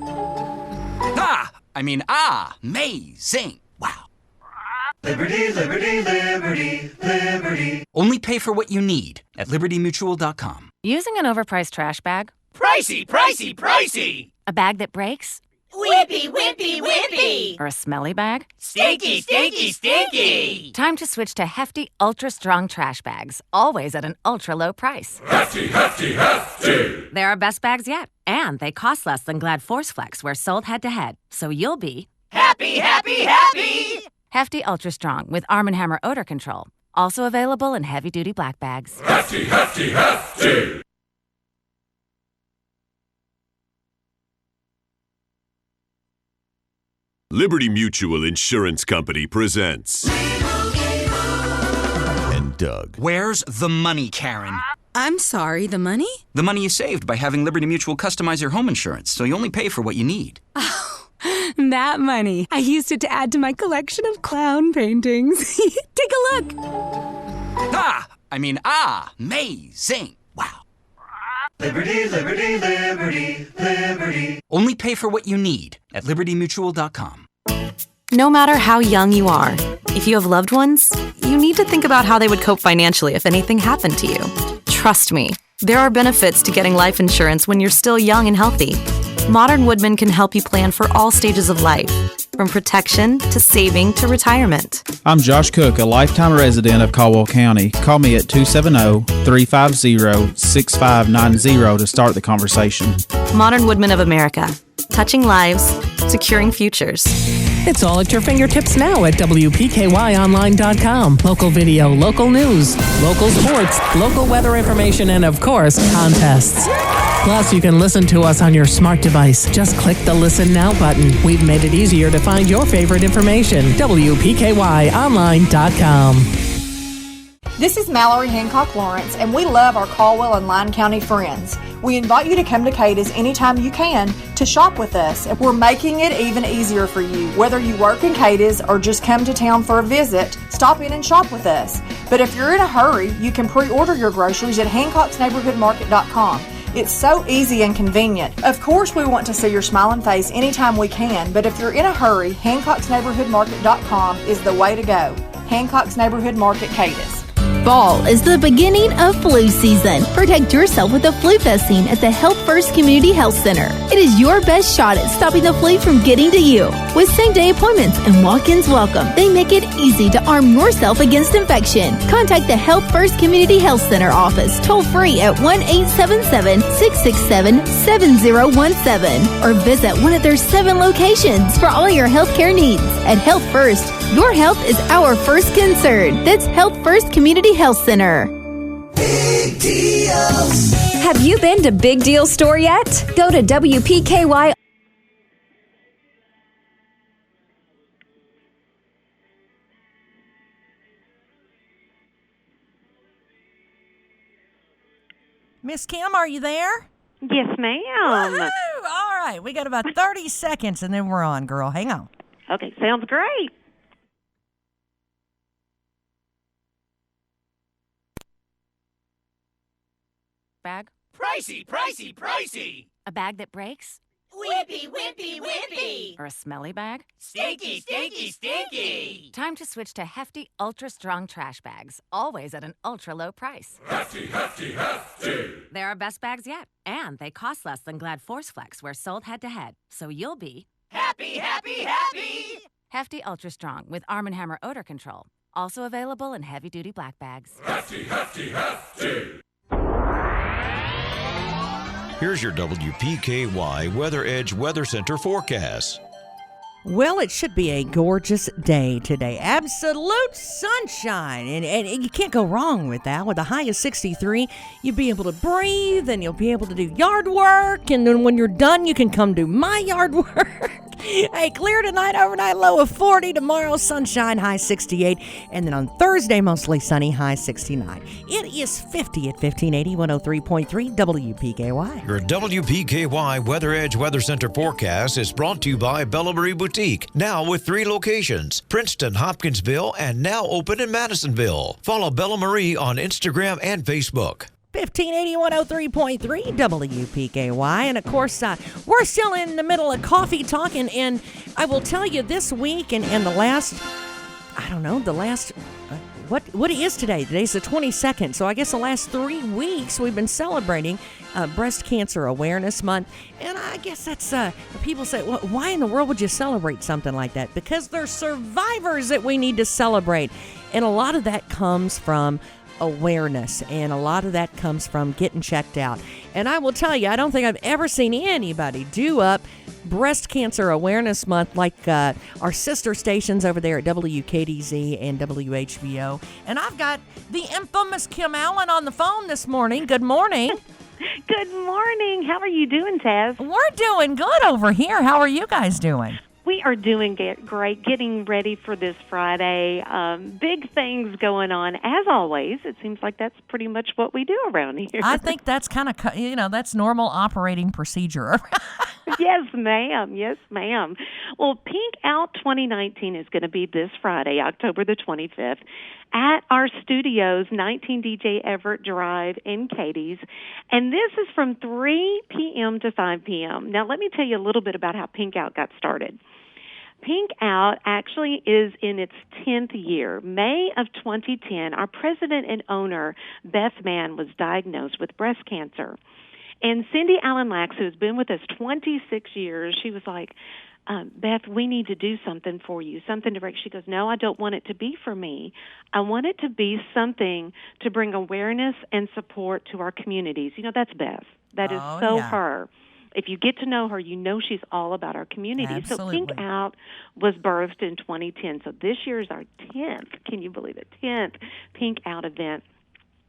Amazing. Wow. Liberty, liberty, liberty, liberty. Only pay for what you need at libertymutual.com. Using an overpriced trash bag? Pricey, pricey, pricey! A bag that breaks? Whippy, whippy, whippy! Or a smelly bag? Stinky, stinky, stinky! Time to switch to hefty, ultra-strong trash bags, always at an ultra-low price. Hefty, hefty, hefty! They're our best bags yet, and they cost less than Glad Force Flex, where sold head-to-head, so you'll be... Happy, happy, happy! Hefty Ultra Strong with Arm & Hammer odor control. Also available in heavy-duty black bags. Hefty, hefty, hefty! Liberty Mutual Insurance Company presents... And Doug. Where's the money, Karen? I'm sorry, the money? The money you saved by having Liberty Mutual customize your home insurance, so you only pay for what you need. That money. I used it to add to my collection of clown paintings. Take a look. Amazing. Wow. Liberty, liberty, liberty, liberty. Only pay for what you need at libertymutual.com. No matter how young you are, if you have loved ones, you need to think about how they would cope financially if anything happened to you. Trust me, there are benefits to getting life insurance when you're still young and healthy. Modern Woodman can help you plan for all stages of life, from protection to saving to retirement. I'm Josh Cook, a lifetime resident of Caldwell County. Call me at 270-350-6590 to start the conversation. Modern Woodman of America, touching lives, securing futures. It's all at your fingertips now at WPKYonline.com. Local video, local news, local sports, local weather information, and of course, contests. Plus, you can listen to us on your smart device. Just click the Listen Now button. We've made it easier to find your favorite information. WPKYonline.com. This is Mallory Hancock Lawrence, and we love our Caldwell and Lyon County friends. We invite you to come to Cadiz anytime you can to shop with us. We're making it even easier for you. Whether you work in Cadiz or just come to town for a visit, stop in and shop with us. But if you're in a hurry, you can pre-order your groceries at Hancock'sNeighborhoodMarket.com. It's so easy and convenient. Of course, we want to see your smiling face anytime we can, but if you're in a hurry, Hancock'sNeighborhoodMarket.com is the way to go. Hancock's Neighborhood Market, Cadiz. Fall is the beginning of flu season. Protect yourself with the flu vaccine at the Health First Community Health Center. It is your best shot at stopping the flu from getting to you. With same-day appointments and walk-ins welcome, they make it easy to arm yourself against infection. Contact the Health First Community Health Center office toll-free at 1-877-667-7017 or visit one of their 7 locations for all your healthcare needs. At Health First, your health is our first concern. That's Health First Community Health Center. Big deals. Have you been to Big Deal Store yet? Go to WPKY. Miss Kim, are you there? Yes, ma'am. Woohoo! All right, we got about 30 seconds and then we're on, girl. Hang on. Okay, sounds great. Bag? Pricey, pricey, pricey! A bag that breaks? Whippy, whippy, whippy! Or a smelly bag? Stinky, stinky, stinky! Time to switch to hefty, ultra-strong trash bags, always at an ultra-low price. Hefty, hefty, hefty! They're our best bags yet, and they cost less than Glad Force Flex, where sold head-to-head, so you'll be... Happy, happy, happy! Hefty Ultra Strong with Arm & Hammer odor control. Also available in heavy-duty black bags. Hefty, hefty, hefty! Here's your WPKY Weather Edge Weather Center forecast. Well, it should be a gorgeous day today. Absolute sunshine. And you can't go wrong with that. With a high of 63, you'll be able to breathe and you'll be able to do yard work. And then when you're done, you can come do my yard work. Hey, clear tonight, overnight low of 40. Tomorrow, sunshine, high 68. And then on Thursday, mostly sunny, high 69. It is 50 at 1580, 103.3 WPKY. Your WPKY Weather Edge Weather Center forecast is brought to you by Bella Marie Boutique, now with 3 locations, Princeton, Hopkinsville, and now open in Madisonville. Follow Bella Marie on Instagram and Facebook. 1580, 103.3 WPKY. And of course, we're still in the middle of coffee talk. And I will tell you this week and the last what is today? Today's the 22nd. So I guess the last 3 weeks we've been celebrating Breast Cancer Awareness Month. And I guess that's, people say, well, why in the world would you celebrate something like that? Because they're survivors that we need to celebrate. And a lot of that comes from awareness, and a lot of that comes from getting checked out. And I will tell you, I don't think I've ever seen anybody do up Breast Cancer Awareness Month like our sister stations over there at WKDZ and WHVO. And I've got the infamous Kim Allen on the phone this morning. Good morning. Good morning. How are you doing, Taz? We're doing good over here. How are you guys doing? We are doing great, getting ready for this Friday. Big things going on. As always, it seems like that's pretty much what we do around here. I think that's kind of, that's normal operating procedure. Yes, ma'am. Yes, ma'am. Well, Pink Out 2019 is going to be this Friday, October the 25th, at our studios, 19 DJ Everett Drive in Cadiz. And this is from 3 p.m. to 5 p.m. Now, let me tell you a little bit about how Pink Out got started. Pink Out actually is in its 10th year. May of 2010, our president and owner, Beth Mann, was diagnosed with breast cancer. And Cindy Allen Lax, who has been with us 26 years, she was like, Beth, we need to do something for you, something to break. She goes, no, I don't want it to be for me. I want it to be something to bring awareness and support to our communities. That's Beth. That is her. If you get to know her, you know she's all about our community. Absolutely. So Pink Out was birthed in 2010. So this year is our 10th, can you believe it, 10th Pink Out event.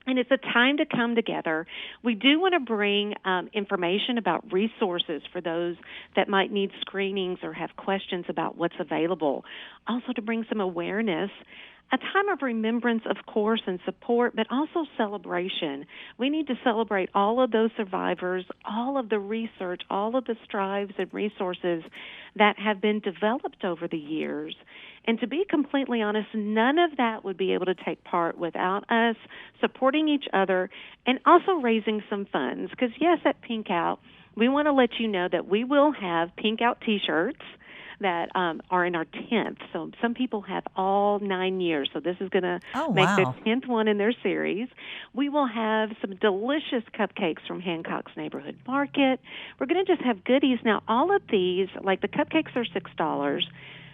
And it's a time to come together. We do want to bring information about resources for those that might need screenings or have questions about what's available. Also to bring some awareness, a time of remembrance, of course, and support, but also celebration. We need to celebrate all of those survivors, all of the research, all of the strives and resources that have been developed over the years. And to be completely honest, none of that would be able to take part without us supporting each other and also raising some funds. Because, yes, at Pink Out, we want to let you know that we will have Pink Out T-shirts that are in our 10th. So some people have all 9 years. So this is going to make the 10th one in their series. We will have some delicious cupcakes from Hancock's Neighborhood Market. We're going to just have goodies. Now, all of these, like the cupcakes are $6.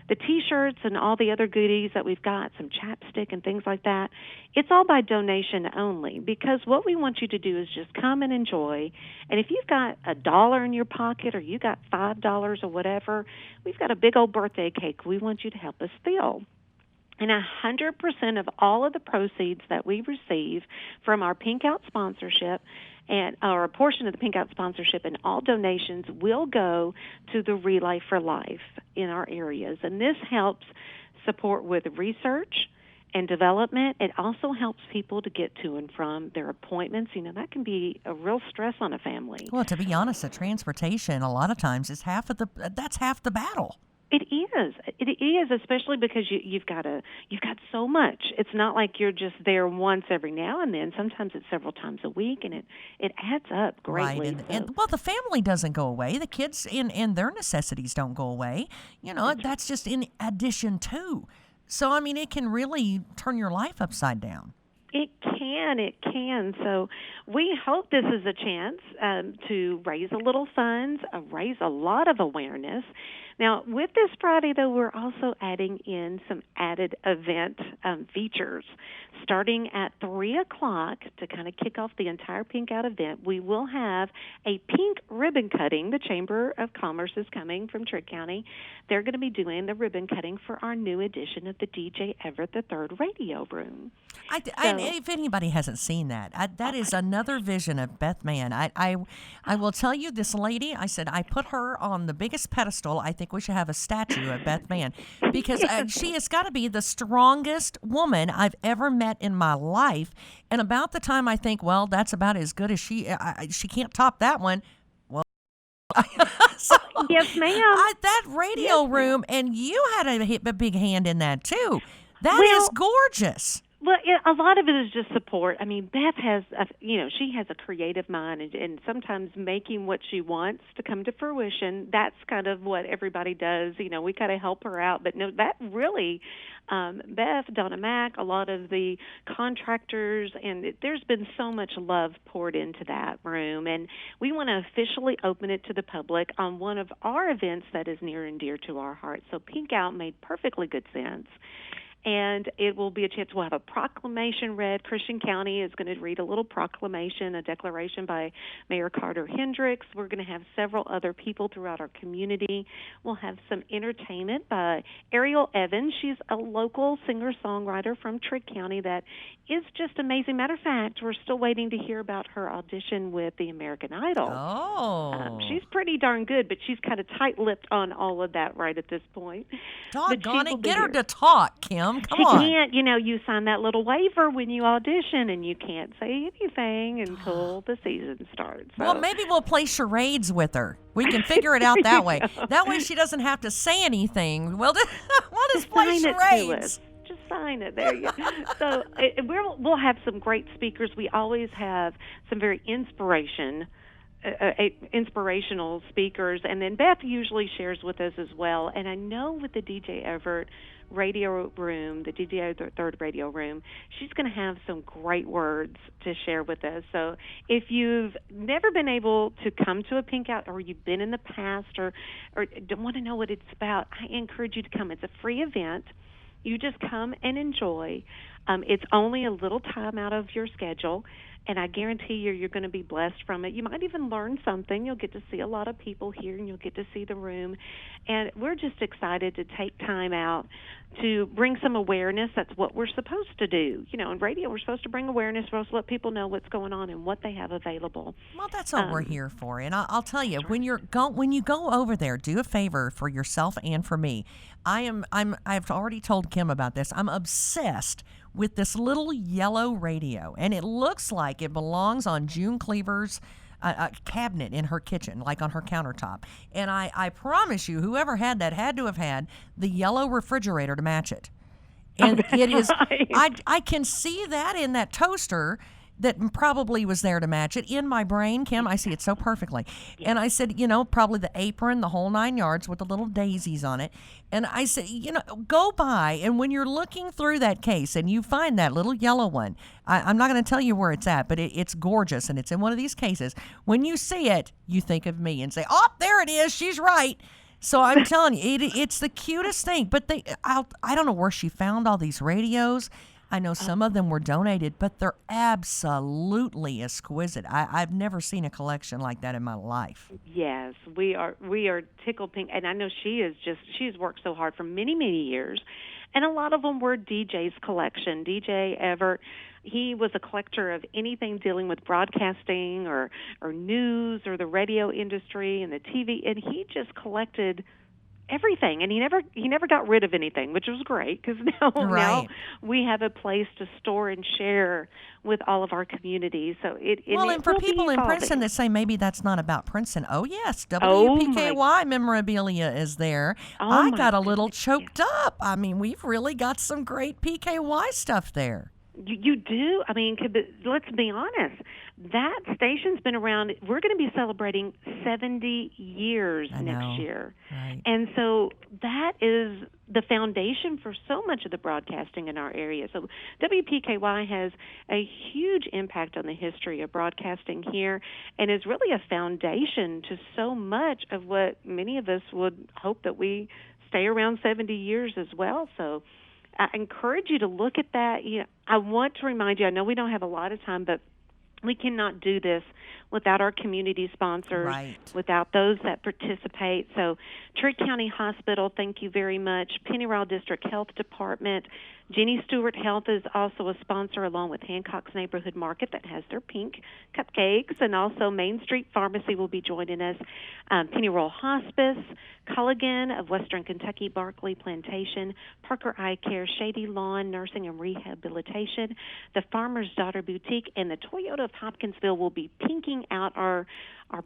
The T-shirts and all the other goodies that we've got, some chapstick and things like that, it's all by donation only, because what we want you to do is just come and enjoy. And if you've got $1 in your pocket or you got $5 or whatever, we've got a big old birthday cake we want you to help us fill. And 100% of all of the proceeds that we receive from our Pink Out sponsorship or a portion of the Pink Out sponsorship and all donations will go to the Relay for Life in our areas. And this helps support with research and development. It also helps people to get to and from their appointments. That can be a real stress on a family. Well, to be honest, the transportation a lot of times is that's half the battle. It is, especially because you've got so much. It's not like you're just there once every now and then. Sometimes it's several times a week, and it adds up greatly. Right, and the family doesn't go away. The kids and their necessities don't go away. That's just in addition to. So, I mean, it can really turn your life upside down. It can. So we hope this is a chance to raise a little funds, raise a lot of awareness. Now, with this Friday, though, we're also adding in some added event features. Starting at 3 o'clock to kind of kick off the entire Pink Out event, we will have a pink ribbon cutting. The Chamber of Commerce is coming from Trigg County. They're going to be doing the ribbon cutting for our new edition of the DJ Everett III radio room. If anybody hasn't seen that, that is another vision of Beth Mann. I will tell you, this lady, I said, I put her on the biggest pedestal. I think we should have a statue of Beth Mann because she has got to be the strongest woman I've ever met in my life. And about the time I think, well, that's about as good as she can't top that one. Well, so, yes, ma'am. That radio room, and you had a big hand in that too. That is gorgeous. Well, a lot of it is just support. I mean, Beth has, she has a creative mind, and sometimes making what she wants to come to fruition, that's kind of what everybody does. We kind of help her out. But no, that really, Beth, Donna Mack, a lot of the contractors, and there's been so much love poured into that room. And we want to officially open it to the public on one of our events that is near and dear to our hearts. So Pink Out made perfectly good sense. And it will be a chance. We'll have a proclamation read. Christian County is going to read a little proclamation, a declaration by Mayor Carter Hendricks. We're going to have several other people throughout our community. We'll have some entertainment by Ariel Evans. She's a local singer-songwriter from Trigg County that is just amazing. Matter of fact, we're still waiting to hear about her audition with the American Idol. Oh. She's pretty darn good, but she's kind of tight-lipped on all of that right at this point. Doggone it, get her to talk, Kim. Come on. She can't, you sign that little waiver when you audition, and you can't say anything until the season starts. So. Well, maybe we'll play charades with her. We can figure it out that way. That way she doesn't have to say anything. We'll just play charades. Just sign it. There you go. So we'll have some great speakers. We always have some very inspirational speakers, and then Beth usually shares with us as well. And I know with the DJ Everett radio room, the DJ Third radio room, she's going to have some great words to share with us. So if you've never been able to come to a Pink Out, or you've been in the past, or don't want to know what it's about, I encourage you to come. It's a free event. You just come and enjoy. It's only a little time out of your schedule, and I guarantee you're going to be blessed from it. You might even learn something. You'll get to see a lot of people here, and you'll get to see the room. And we're just excited to take time out to bring some awareness. That's what we're supposed to do. In radio, we're supposed to bring awareness. We're supposed to let people know what's going on and what they have available. Well, that's what we're here for. And I'll tell you, when you go over there, do a favor for yourself and for me. I've already told Kim about this. I'm obsessed with this little yellow radio, and it looks like it belongs on June Cleaver's cabinet in her kitchen, like on her countertop. And I promise you, whoever had that had to have had the yellow refrigerator to match it. And it is, I can see that in that toaster that probably was there to match it. In my brain, Kim, I see it so perfectly. And I said, probably the apron, the whole 9 yards with the little daisies on it. And I said, go by, and when you're looking through that case and you find that little yellow one, I'm not going to tell you where it's at, but it's gorgeous, and it's in one of these cases. When you see it, you think of me and say, oh, there it is, she's right. So I'm telling you, it's the cutest thing. But I don't know where she found all these radios. I know some of them were donated, but they're absolutely exquisite. I've never seen a collection like that in my life. Yes, we are tickled pink, and I know she's worked so hard for many, many years, and a lot of them were DJ's collection. DJ Everett, he was a collector of anything dealing with broadcasting or news or the radio industry and the TV, and he just collected everything, and he never got rid of anything, which was great, because now we have a place to store and share with all of our communities. So and for people in Princeton that say maybe that's not about Princeton, oh yes, WPKY memorabilia is there. I got a little choked up. I mean, we've really got some great PKY stuff there. You do? I mean, let's be honest. That station's been around. We're going to be celebrating 70 years next year. Right. And so that is the foundation for so much of the broadcasting in our area. So WPKY has a huge impact on the history of broadcasting here, and is really a foundation to so much of what many of us would hope that we stay around 70 years as well. So I encourage you to look at that. I want to remind you, I know we don't have a lot of time, but we cannot do this without our community sponsors, without those that participate. So Trigg County Hospital, thank you very much. Pennyroyal District Health Department. Jenny Stewart Health is also a sponsor, along with Hancock's Neighborhood Market that has their pink cupcakes. And also Main Street Pharmacy will be joining us. Pennyroyal Hospice, Culligan of Western Kentucky, Barclay Plantation, Parker Eye Care, Shady Lawn Nursing and Rehabilitation, the Farmer's Daughter Boutique, and the Toyota of Hopkinsville will be pinking out our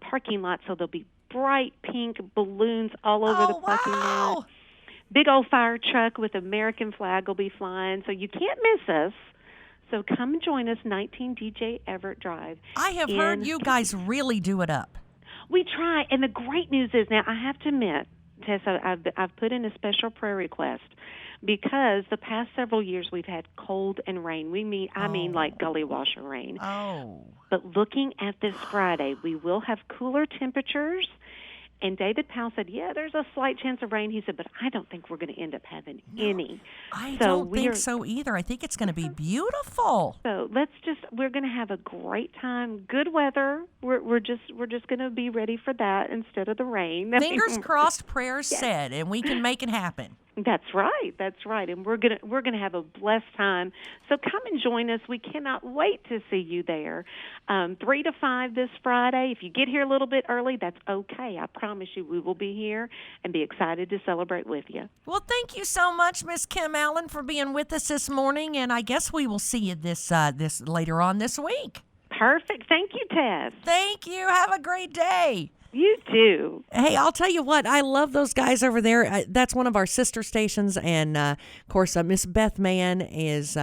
parking lot, so there'll be bright pink balloons all over the parking lot. Big old fire truck with American flag will be flying, so you can't miss us. So come join us, 19 DJ Everett Drive. I have heard you guys really do it up. We try, and the great news is now I have to admit, Tessa, I've put in a special prayer request because the past several years we've had cold and rain. I mean like gully washer rain. Oh. But looking at this Friday, we will have cooler temperatures. And David Powell said, yeah, there's a slight chance of rain. He said, but I don't think we're going to end up having any. I don't think so either. I think it's going to be beautiful. So we're going to have a great time. Good weather. We're just going to be ready for that instead of the rain. Fingers crossed, prayers said, and we can make it happen. That's right, and we're gonna have a blessed time. So come and join us. We cannot wait to see you there. 3 to 5 this Friday. If you get here a little bit early, that's okay. I promise you, we will be here and be excited to celebrate with you. Well, thank you so much, Miss Kim Allen, for being with us this morning, and I guess we will see you this later on this week. Perfect. Thank you, Tess. Thank you. Have a great day. You too. Hey, I'll tell you what, I love those guys over there. That's one of our sister stations, and of course, Miss Beth Mann is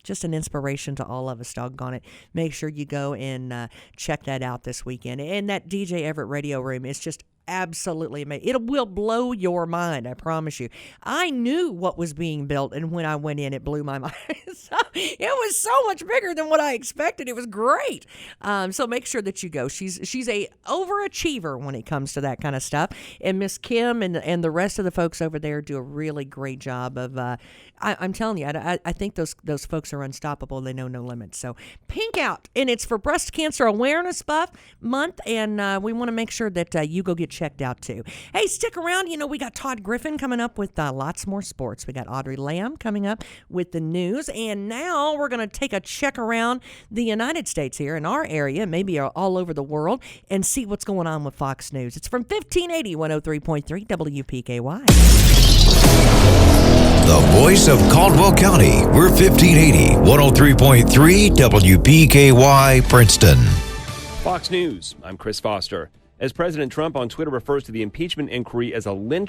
just an inspiration to all of us, doggone it. Make sure you go and check that out this weekend. And that DJ Everett radio room is just absolutely amazing. It will blow your mind, I promise you. I knew what was being built, and when I went in, it blew my mind. So, it was so much bigger than what I expected. It was great. So make sure that you go. She's a overachiever when it comes to that kind of stuff. And Miss Kim and the rest of the folks over there do a really great job of. I'm telling you, I think those folks are unstoppable. They know no limits. So Pink Out, and it's for Breast Cancer Awareness Month, and we want to make sure that you go get checked out too. Hey, stick around. We got Todd Griffin coming up with lots more sports. We got Audrey Lamb coming up with the news, and now we're going to take a check around the United States here in our area, maybe all over the world, and see what's going on with Fox News. It's from 1580 103.3 WPKY. The voice of Caldwell County. We're 1580 103.3 WPKY Princeton. Fox News. I'm Chris Foster. As President Trump on Twitter refers to the impeachment inquiry as a lynch